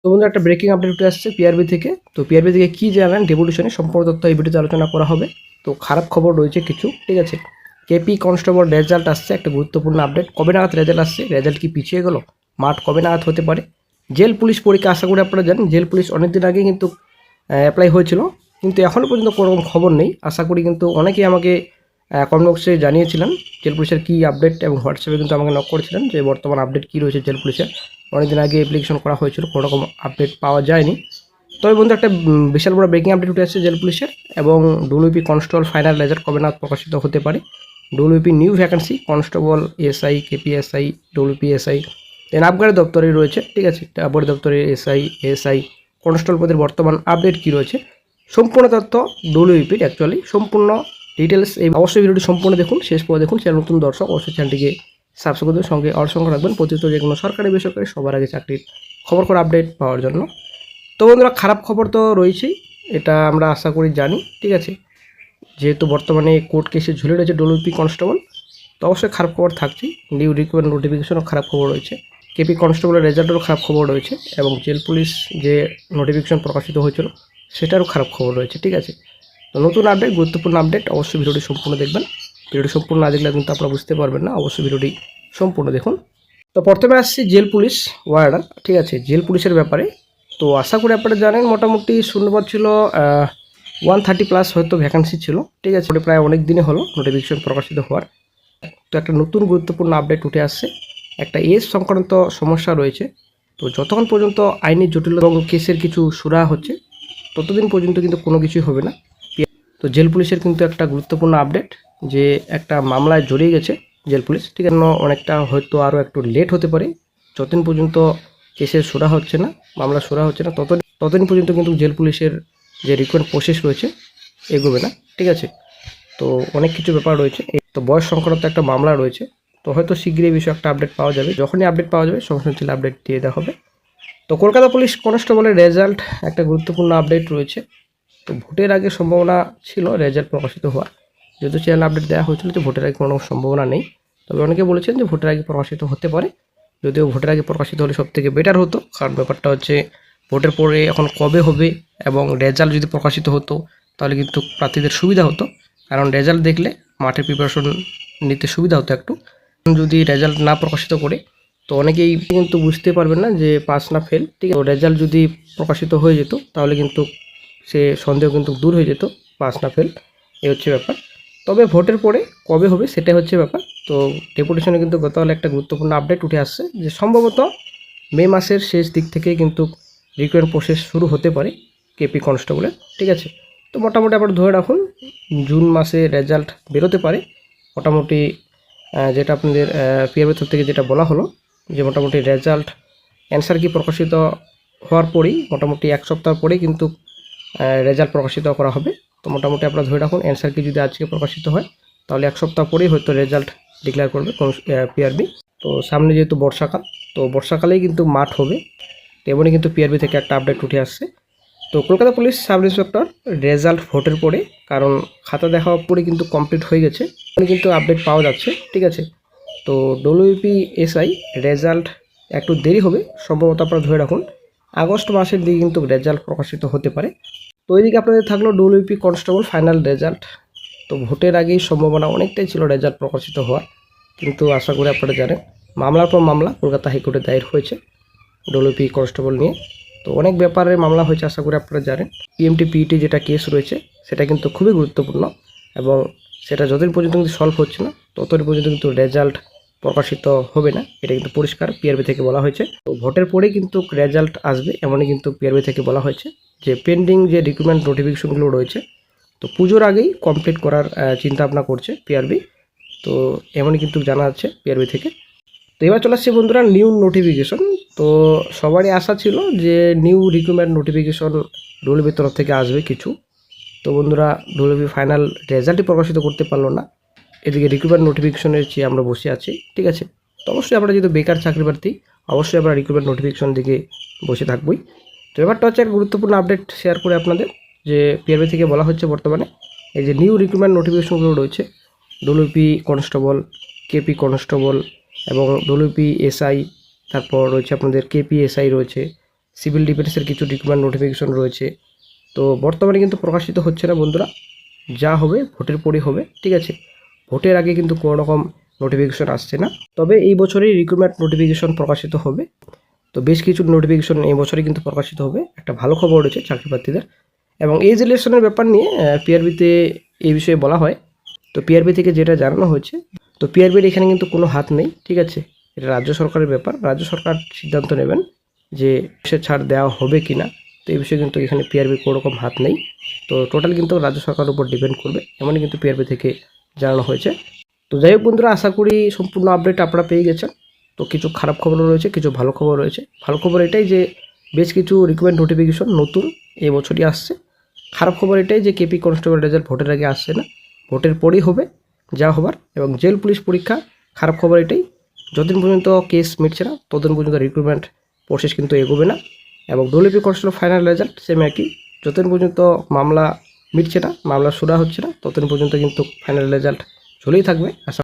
তো বন্ধুরা একটা ব্রেকিং আপডেট উঠে আসছে পিআরবি থেকে। তো পিআরবি থেকে কী জানালেন ডেপুটেশনে সম্পূর্ণ তথ্য এই ভিডিওতে আলোচনা করা হবে। তো খারাপ খবর রয়েছে কিছু, ঠিক আছে। কেপি কনস্টেবল রেজাল্ট আসছে, একটা গুরুত্বপূর্ণ আপডেট। কবে নাগাদ রেজাল্ট আসছে? রেজাল্ট কি পিছিয়ে গেল? মাঠ কবে নাগাদ হতে পারে? জেল পুলিশ পরীক্ষা আশা করি আপনারা জানেন, জেল পুলিশ অনেকদিন আগে কিন্তু অ্যাপ্লাই হয়েছিল, কিন্তু এখনও পর্যন্ত কোনো রকম খবর নেই। আশা করি কিন্তু অনেকেই আমাকে কমেন্ট বক্সে জানিয়েছিলেন জেল পুলিশের কী আপডেট, এবং হোয়াটসঅ্যাপে কিন্তু আমাকে নক করেছিলেন যে বর্তমান আপডেট কী রয়েছে জেল পুলিশের। অনেকদিন আগে অ্যাপ্লিকেশন করা হয়েছিল, কোনো রকম আপডেট পাওয়া যায়নি। তবে বন্ধু একটা বিশাল বড় ব্রেকিং আপডেট উঠে আসছে জেল পুলিশের, এবং ডব্লিউপি কনস্টেবল ফাইনাল রেজাল্ট কবে নাগাদ প্রকাশিত হতে পারে। WP new vacancy constable SI, KPSI, WP SI, then আবগারি দপ্তরে রয়েছে, ঠিক আছে। আবগারি দপ্তরে এসআই, এসআই, কনস্টেবল পদের বর্তমান আপডেট কী রয়েছে, সম্পূর্ণ তথ্য ডব্লিউপির অ্যাকচুয়ালি সম্পূর্ণ ডিটেলস। এই অবশ্যই ভিডিওটি সম্পূর্ণ দেখুন, শেষ পরে দেখুন। চ্যানেল নতুন দর্শক অবশ্যই চ্যানেলটিকে সাবস্ক্রাইব করে সঙ্গে অসংখ্য রাখবেন প্রতিনিয়ত যে কোনো সরকারি বেসরকারি সবার আগে চাকরির খবর আপডেট পাওয়ার জন্য। তো বন্ধুরা খারাপ খবর তো রয়েছেই, এটা আমরা আশা করি জানি, ঠিক আছে। যেহেতু বর্তমানে কোর্ট কেসে ঝুলে রয়েছে ডব্লিউপি কনস্টেবল, তো অবশ্যই খারাপ খবর থাকছেই। নিউ রিক্রুটমেন্ট নোটিফিকেশনও খারাপ খবর রয়েছে, কেপি কনস্টেবলের রেজাল্টেরও খারাপ খবর রয়েছে, এবং জেল পুলিশ যে নোটিফিকেশন প্রকাশিত হয়েছিল সেটারও খারাপ খবর রয়েছে, ঠিক আছে। তো নতুন আপডেট, গুরুত্বপূর্ণ আপডেট, অবশ্যই ভিডিওটি সম্পূর্ণ দেখবেন। ভিডিওটি সম্পূর্ণ না দেখলে কিন্তু আপনারা বুঝতে পারবেন না, অবশ্যই ভিডিওটি সম্পূর্ণ দেখুন। তো প্রথমে আসছি জেল পুলিশ ওয়ার্ডার, ঠিক আছে, জেল পুলিশের ব্যাপারে। তো আশা করি আপনারা জানেন মোটামুটি শূন্যপদ ছিল 130+ হয়তো ভ্যাকান্সি ছিল, ঠিক আছে। প্রায় অনেক দিনে হলো নোটিফিকেশন প্রকাশিত হওয়ার। তো একটা নতুন গুরুত্বপূর্ণ আপডেট উঠে আসছে, একটা এজ সংক্রান্ত সমস্যা রয়েছে। তো যতক্ষণ পর্যন্ত আইনি জটিলতা এবং কেসের কিছু সুরাহা হচ্ছে ততদিন পর্যন্ত কিন্তু কোনো কিছুই হবে না। তো জেল পুলিশের কিন্তু একটা গুরুত্বপূর্ণ আপডেট, যে একটা মামলায় জড়িয়ে গেছে জেল পুলিশ, ঠিক আছে। অনেকটা হয়তো আরও একটু লেট হতে পারে, যতদিন পর্যন্ত কেসের সুরাহা হচ্ছে না, মামলা সুরাহা হচ্ছে না, ততদিন পর্যন্ত কিন্তু জেল পুলিশের যে রিক্রুটমেন্ট প্রসেস রয়েছে এগোবে না, ঠিক আছে। তো অনেক কিছু ব্যাপার রয়েছে। তো বয়স সংক্রান্ত একটা মামলা রয়েছে, তো হয়তো শীঘ্রই এই বিষয়ে একটা আপডেট পাওয়া যাবে। যখনই আপডেট পাওয়া যাবে সঙ্গে সঙ্গে আপডেট দিয়ে দেওয়া হবে। তো কলকাতা পুলিশ কনস্টেবলের রেজাল্ট একটা গুরুত্বপূর্ণ আপডেট রয়েছে। তো ভোটের আগে সম্ভাবনা ছিল রেজাল্ট প্রকাশিত হওয়ার, যেহেতু চ্যানেল আপডেট দেওয়া হয়েছিল যে ভোটের আগে কোনো সম্ভাবনা নেই। তবে অনেকে বলেছেন যে ভোটের আগে প্রকাশিত হতে পারে, যদিও ভোটের আগে প্রকাশিত হলে সবথেকে বেটার হতো। কারণ ব্যাপারটা হচ্ছে ভোটের পরে এখন কবে হবে, এবং রেজাল্ট যদি প্রকাশিত হতো তাহলে কিন্তু প্রার্থীদের সুবিধা হতো। কারণ রেজাল্ট দেখলে মাঠে প্রিপারেশন নিতে সুবিধা হতো একটু। যদি রেজাল্ট না প্রকাশিত করে তো অনেকেই কিন্তু বুঝতে পারবেন না যে পাস না ফেল, ঠিক আছে। রেজাল্ট যদি প্রকাশিত হয়ে যেত তাহলে কিন্তু সে সন্দেহ কিন্তু দূর হয়ে যেত, পাস না ফেল, এই হচ্ছে ব্যাপার। তবে ভোটের পরে কবে হবে সেটাই হচ্ছে ব্যাপার। তো ডেপুটেশনে কিন্তু গতকাল একটা গুরুত্বপূর্ণ আপডেট উঠে আসছে, যে সম্ভবত মে মাসের শেষ দিক থেকে কিন্তু রিক্রুটমেন্ট প্রসেস শুরু হতে পারে কেপি কনস্টেবলের, ঠিক আছে। তো মোটামুটি আপনারা ধরে রাখুন জুন মাসে রেজাল্ট বেরোতে পারে মোটামুটি। যেটা আপনাদের পিআরবি তরফ থেকে যেটা বলা হলো, যে মোটামুটি রেজাল্ট অ্যান্সার কি প্রকাশিত হওয়ার পরেই মোটামুটি এক সপ্তাহ পরেই কিন্তু রেজাল্ট প্রকাশিত করা হবে। তো মোটামুটি আপনারা ধরে রাখুন অ্যান্সার কি যদি আজকে প্রকাশিত হয় তাহলে এক সপ্তাহ পরেই হয়তো রেজাল্ট ডিক্লেয়ার করবে পিআরবি। তো সামনে যেহেতু বর্ষাকাল, তো বর্ষাকালেই কিন্তু মাঠ হবে, তেমনই কিন্তু পিআরবি থেকে একটা আপডেট উঠে আসছে। তো Kolkata police sub inspector result ভোটের পরে, কারণ খাতা দেখার পরে কিন্তু কমপ্লিট হয়ে গেছে, কিন্তু আপডেট পাওয়া যাচ্ছে, ঠিক আছে। তো ডব্লিউপি এসআই রেজাল্ট একটু দেরি হবে, সম্ভবত আপনারা ধরে রাখুন আগস্ট মাসের দিকে কিন্তু রেজাল্ট প্রকাশিত হতে পারে। তো ওইদিকে আপনাদের থাকলো ডব্লিউপি কনস্টেবল ফাইনাল রেজাল্ট। তো ভোটের আগেই সম্ভাবনা অনেকটাই ছিল রেজাল্ট প্রকাশিত হওয়ার, কিন্তু আশা করি আপনারা জানেন মামলার পর মামলা কলকাতা হাইকোর্টে দায়ের হয়েছে ডব্লিউপি কনস্টেবল নিয়ে। তো অনেক ব্যাপারে মামলা হয়েছে, আশা করি আপনারা জানেন। পিএমটি পিইটি যেটা কেস রয়েছে সেটা কিন্তু খুবই গুরুত্বপূর্ণ, এবং সেটা যতদিন পর্যন্ত কিন্তু সলভ হচ্ছে না ততদিন পর্যন্ত কিন্তু রেজাল্ট প্রকাশিত হবে না, এটা কিন্তু পরিষ্কার পিআরবি থেকে বলা হয়েছে। তো ভোটের পরেই কিন্তু রেজাল্ট আসবে এমনই কিন্তু পিআরবি থেকে বলা হয়েছে, যে পেন্ডিং যে রিক্রুটমেন্ট নোটিফিকেশনগুলো রয়েছে তো পুজোর আগেই কমপ্লিট করার চিন্তা ভাবনা করছে পিআরবি। তো এমনই কিন্তু জানা যাচ্ছে পিআরবি থেকে। তো এবার চলে আসছে বন্ধুরা নিউ নোটিফিকেশন। তো সবারই আশা ছিল যে নিউ রিক্রুটমেন্ট নোটিফিকেশন ডব্লিউবির তরফ থেকে আসবে কিছু। তো বন্ধুরা ডব্লিউবি ফাইনাল রেজাল্টই প্রকাশিত করতে পারলো না, এদিকে রিক্রুটমেন্ট নোটিফিকেশনের চেয়ে আমরা বসে আছি, ঠিক আছে। তো অবশ্যই আমরা যেহেতু বেকার চাকরি প্রার্থী অবশ্যই আমরা রিক্রুটমেন্ট নোটিফিকেশন দিকে বসে থাকবই। তো এবারটা হচ্ছে একটা গুরুত্বপূর্ণ আপডেট শেয়ার করে আপনাদের, যে পিআরবি থেকে বলা হচ্ছে বর্তমানে এই যে নিউ রিক্রুটমেন্ট নোটিফিকেশনগুলো রয়েছে ডব্লিউপি কনস্টেবল, কেপি কনস্টেবল এবং ডব্লিউপি এসআই, তারপর রয়েছে আপনাদের কেপি এসআই রয়েছে, সিভিল ডিফেন্সের কিছু রিক্রুটমেন্ট নোটিফিকেশন রয়েছে। তো বর্তমানে কিন্তু প্রকাশিত হচ্ছে না বন্ধুরা, যা হবে ভোটের পরই হবে, ঠিক আছে। ভোটের আগে কিন্তু কোনো রকম নোটিফিকেশন আসছে না, তবে এই বছরই রিক্রুটমেন্ট নোটিফিকেশন প্রকাশিত হবে। তো বেশ কিছু নোটিফিকেশন এই বছরই কিন্তু প্রকাশিত হবে, একটা ভালো খবর রয়েছে চাকরি প্রার্থীদের। এবং এজ রিলেশনের ব্যাপার নিয়ে পিআরবিতে এই বিষয়ে বলা হয়। তো পিআরবি থেকে যেটা জানানো হয়েছে, তো পিআরবির এখানে কিন্তু কোনো হাত নেই, ঠিক আছে। এটা রাজ্য সরকারের ব্যাপার, রাজ্য সরকার সিদ্ধান্ত নেবেন যে সে ছাড় দেওয়া হবে কি না। তো এই বিষয়ে কিন্তু এখানে পিআরবির কোনো রকম হাত নেই। তো টোটাল কিন্তু রাজ্য সরকারের উপর ডিপেন্ড করবে, এমনই কিন্তু পিআরবি থেকে জানানো হয়েছে। তো যাই হোক বন্ধুরা, আশা করি সম্পূর্ণ আপডেট আপনারা পেয়ে গেছেন। তো কিছু খারাপ খবরও রয়েছে, কিছু ভালো খবর রয়েছে। ভালো খবর এটাই যে বেশ কিছু রিক্রুটমেন্ট নোটিফিকেশন নতুন এবছরই আসছে। খারাপ খবর এটাই যে কেপি কনস্টেবল রেজাল্ট ভোটের আগে আসছে না, ভোটের পরই হবে যা হবার। এবং জেল পুলিশ পরীক্ষা, খারাপ খবর এটাই, যতদিন পর্যন্ত কেস মিটছে না ততদিন পর্যন্ত রিক্রুটমেন্ট প্রসেস কিন্তু এগোবে না। এবং WP constable final result same একই, যতদিন পর্যন্ত মামলা মিটছে না, মামলা শুরু হচ্ছে না, ততদিন পর্যন্ত কিন্তু ফাইনাল রেজাল্ট চলেই থাকবে। আশা